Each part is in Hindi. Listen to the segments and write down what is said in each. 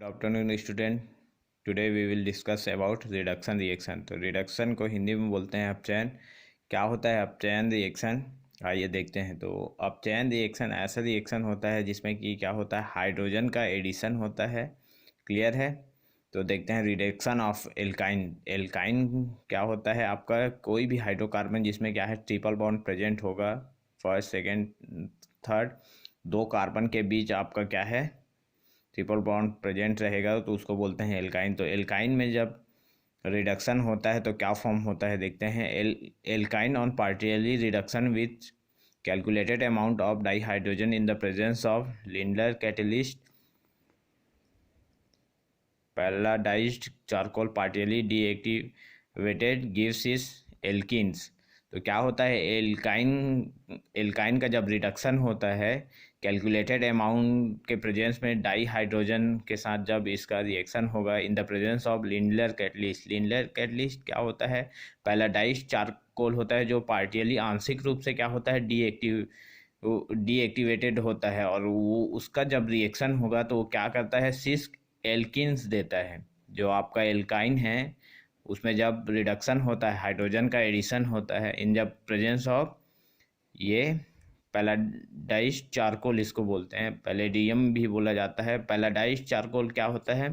Afternoon student. Today we will discuss about reduction reaction. तो रिडक्शन को हिंदी में बोलते हैं अपचयन। क्या होता है अपचयन रिएक्शन, आइए देखते हैं। तो अपचयन रिएक्शन ऐसा रिएक्शन होता है जिसमें कि क्या होता है, हाइड्रोजन का एडिशन होता है। क्लियर है। तो देखते हैं रिडक्शन ऑफ एल्काइन। एल्काइन क्या होता है, आपका कोई भी हाइड्रोकार्बन जिसमें क्या है, ट्रिपल बॉन्ड प्रेजेंट होगा, फर्स्ट सेकेंड थर्ड, दो कार्बन के बीच आपका क्या है, ट्रिपल बॉन्ड प्रेजेंट रहेगा, तो उसको बोलते हैं एल्काइन। तो एल्काइन में जब रिडक्शन होता है तो क्या फॉर्म होता है, देखते हैं। Alkyne on partially reduction with calculated amount of dihydrogen in the presence of Lindlar catalyst palladised charcoal partially deactivated gives is alkenes. तो क्या होता है, एल्काइन का जब रिडक्शन होता है कैलकुलेटेड अमाउंट के प्रेजेंस में डाई हाइड्रोजन के साथ, जब इसका रिएक्शन होगा इन the presence of Lindlar catalyst. Lindlar catalyst क्या होता है, पैराडाइज्ड चारकोल होता है, जो पार्शियली आंशिक रूप से क्या होता है, डीएक्टिवेटेड होता है, और वो उसका जब रिएक्शन होगा तो वो क्या करता है, सिस एल्किन्स देता है। जो आपका एल्काइन है उसमें जब रिडक्शन होता है, हाइड्रोजन का एडिशन होता है इन जब प्रेजेंस ऑफ ये पैराडाइज्ड चारकोल, इसको बोलते हैं, पैलेडियम भी बोला जाता है। पैराडाइज्ड चारकोल क्या होता है,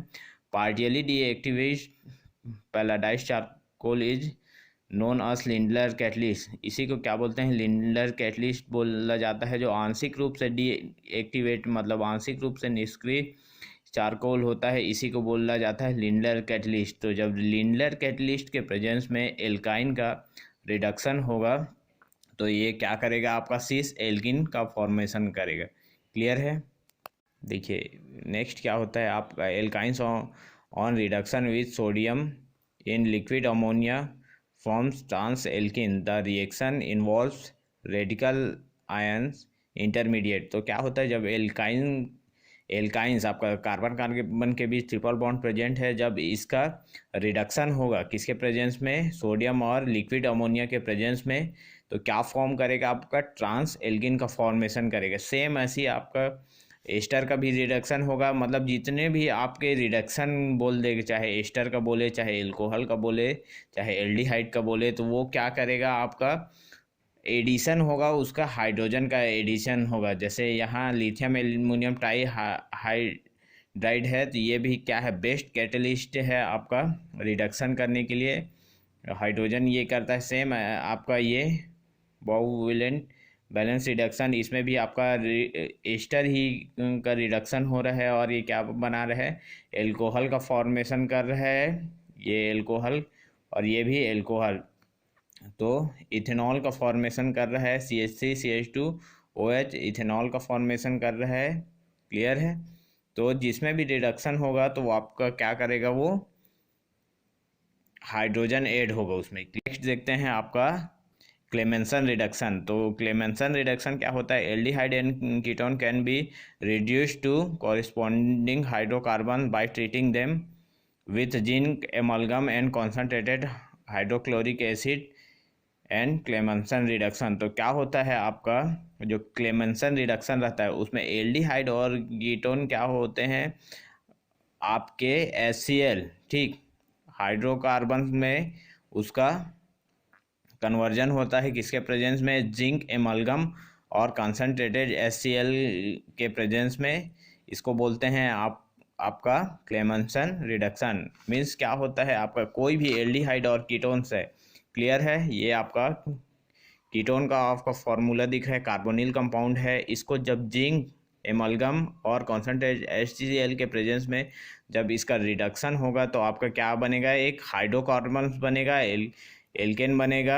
partially deactivated palladised charcoal is known as Lindlar catalyst. इसी को क्या बोलते हैं, लिंडलर कैटलिस्ट बोला जाता है। जो आंशिक रूप से डीएक्टिवेट मतलब आंशिक रूप से निष्क्रिय चारकोल होता है, इसी को बोला जाता है लिंडलर कैटलिस्ट। तो जब लिंडलर कैटलिस्ट के प्रेजेंस में एल्काइन का रिडक्शन होगा तो ये क्या करेगा, आपका सिस एल्किन का फॉर्मेशन करेगा। क्लियर है। देखिए नेक्स्ट क्या होता है, आपका alkynes on reduction with sodium in liquid ammonia forms trans alkene. The reaction involves radical ions intermediate. तो क्या होता है, जब एल्काइंस आपका कार्बन कार्बन के बीच ट्रिपल बॉन्ड प्रेजेंट है, जब इसका रिडक्शन होगा किसके प्रेजेंस में, सोडियम और लिक्विड अमोनिया के प्रेजेंस में, तो क्या फॉर्म करेगा, आपका ट्रांस एल्किन का फॉर्मेशन करेगा। सेम ऐसी आपका एस्टर का भी रिडक्शन होगा। मतलब जितने भी आपके रिडक्शन बोल दे, चाहे एस्टर का बोले, चाहे एल्कोहल का बोले, चाहे एल्डिहाइड का बोले, तो वो क्या करेगा, आपका एडिशन होगा, उसका हाइड्रोजन का एडिशन होगा। जैसे यहाँ लिथियम एल्युमिनियम ट्राई हाइड्राइड है, तो ये भी क्या है, बेस्ट कैटलिस्ट है आपका रिडक्शन करने के लिए। हाइड्रोजन ये करता है। सेम आपका ये कोवैलेंट बैलेंस रिडक्शन, इसमें भी आपका एस्टर ही का रिडक्शन हो रहा है, और ये क्या बना रहा है, एल्कोहल का फॉर्मेशन कर रहा है, ये एल्कोहल और ये भी एल्कोहल। तो इथेनॉल का फॉर्मेशन कर रहा है, CH3CH2OH इथेनॉल का फॉर्मेशन कर रहा है। क्लियर है। तो जिसमें भी रिडक्शन होगा तो वो आपका क्या करेगा, वो हाइड्रोजन ऐड होगा उसमें। नेक्स्ट देखते हैं आपका क्लेमेंसन रिडक्शन। तो क्लेमेंसन रिडक्शन क्या होता है, aldehyde and ketone can be reduced to corresponding hydrocarbon by treating them with zinc amalgam and concentrated hydrochloric acid and Clemmensen reduction. तो क्या होता है, आपका जो क्लेमेंसन रिडक्शन रहता है उसमें एल्डिहाइड और कीटोन क्या होते हैं, आपके HCl, ठीक, हाइड्रोकार्बन में उसका कन्वर्जन होता है किसके प्रेजेंस में, जिंक एमलगम और कंसनट्रेटेड HCl के प्रेजेंस में। इसको बोलते हैं आपका क्लेमेंसन रिडक्शन। मीन्स क्या होता है, आपका कोई भी एल्डिहाइड और कीटोन्स है। क्लियर है। ये आपका कीटोन का आपका फॉर्मूला दिख रहा है, कार्बोनिल कंपाउंड है। इसको जब जिंक एमलगम और कॉन्सनट्रेटेड HCl के प्रेजेंस में जब इसका रिडक्शन होगा तो आपका क्या बनेगा, एक हाइड्रोकार्बन बनेगा, एल्केन बनेगा,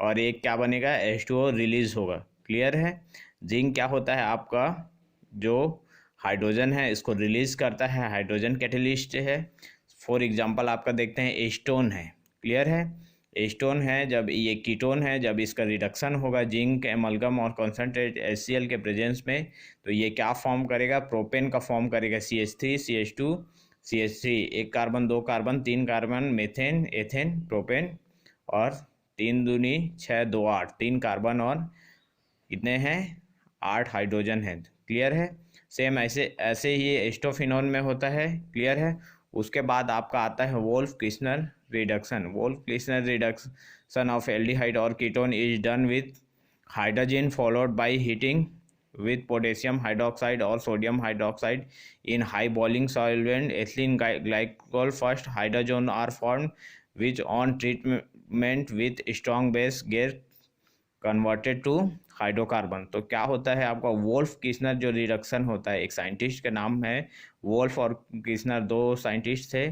और एक क्या बनेगा, H2O रिलीज होगा। क्लियर है। जिंक क्या होता है, आपका जो हाइड्रोजन है इसको रिलीज करता है, हाइड्रोजन कैटलिस्ट है। फॉर एग्जांपल आपका देखते हैं एस्टोन है। क्लियर है। एस्टोन है, जब ये कीटोन है, जब इसका रिडक्शन होगा जिंक एमलगम और कॉन्सनट्रेट HCl के प्रेजेंस में, तो ये क्या फॉर्म करेगा, प्रोपेन का फॉर्म करेगा, CH3CH2CH3, एक कार्बन, दो कार्बन, तीन कार्बन, मेथेन, एथेन, प्रोपेन, और 3 दूनी 6, 2 8, 3 कार्बन और कितने हैं, 8 हाइड्रोजन है। क्लियर है। सेम ऐसे ऐसे ही एस्टोफिनोन में होता है। क्लियर है। उसके बाद आपका आता है Wolff Kishner reduction. Wolff Kishner reduction of aldehyde और ketone is done with hydrogen followed by heating with potassium hydroxide or sodium hydroxide in high boiling solvent ethylene glycol. First hydrogen are formed which on treatment with strong base get converted to hydrocarbon. तो क्या होता है आपका वोल्फ किस्नर जो रिडक्शन होता है, एक साइंटिस्ट का नाम है वोल्फ और किस्नर, दो साइंटिस्ट थे।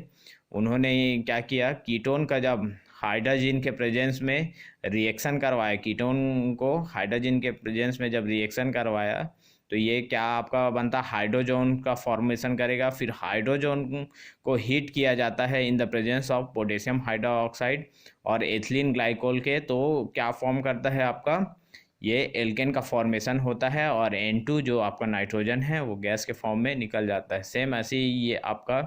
उन्होंने क्या किया, कीटोन का जब हाइड्रोजन के प्रेजेंस में रिएक्शन करवाया, कीटोन को हाइड्रोजन के प्रेजेंस में जब रिएक्शन करवाया तो ये क्या आपका बनता, हाइड्रोजन का फॉर्मेशन करेगा। फिर हाइड्रोजन को हीट किया जाता है इन the presence of potassium hydroxide और एथिलीन ग्लाइकोल के, तो क्या फॉर्म करता है आपका, ये एल्केन का फॉर्मेशन होता है और N2 जो आपका नाइट्रोजन है वो गैस के फॉर्म में निकल जाता है। सेम ऐसे ही ये आपका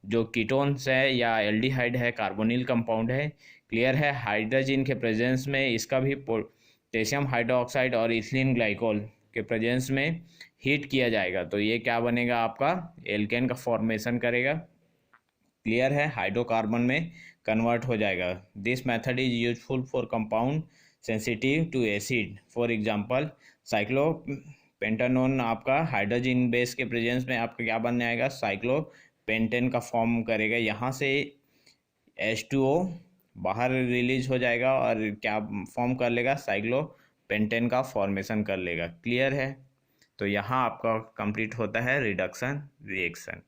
जो कीटोन्स है या एल्डिहाइड है, कार्बोनिल कंपाउंड है। क्लियर है। हाइड्रोजन के प्रेजेंस में इसका भी पोटेशियम हाइड्रोक्साइड और इथिलीन ग्लाइकोल के प्रेजेंस में हीट किया जाएगा तो ये क्या बनेगा आपका, एल्केन का फॉर्मेशन करेगा। क्लियर है। हाइड्रोकार्बन में कन्वर्ट हो जाएगा। This method is useful for compound sensitive to acid. For example cyclopentanone आपका हाइड्रोजन बेस के प्रेजेंस में आपका क्या बन जाएगा, साइक्लोपेंटेन का फॉर्म करेगा। यहाँ से H2O बाहर रिलीज हो जाएगा और क्या फॉर्म कर लेगा, साइक्लोपेंटेन का फॉर्मेशन कर लेगा। क्लियर है। तो यहाँ आपका कंप्लीट होता है रिडक्शन रिएक्शन।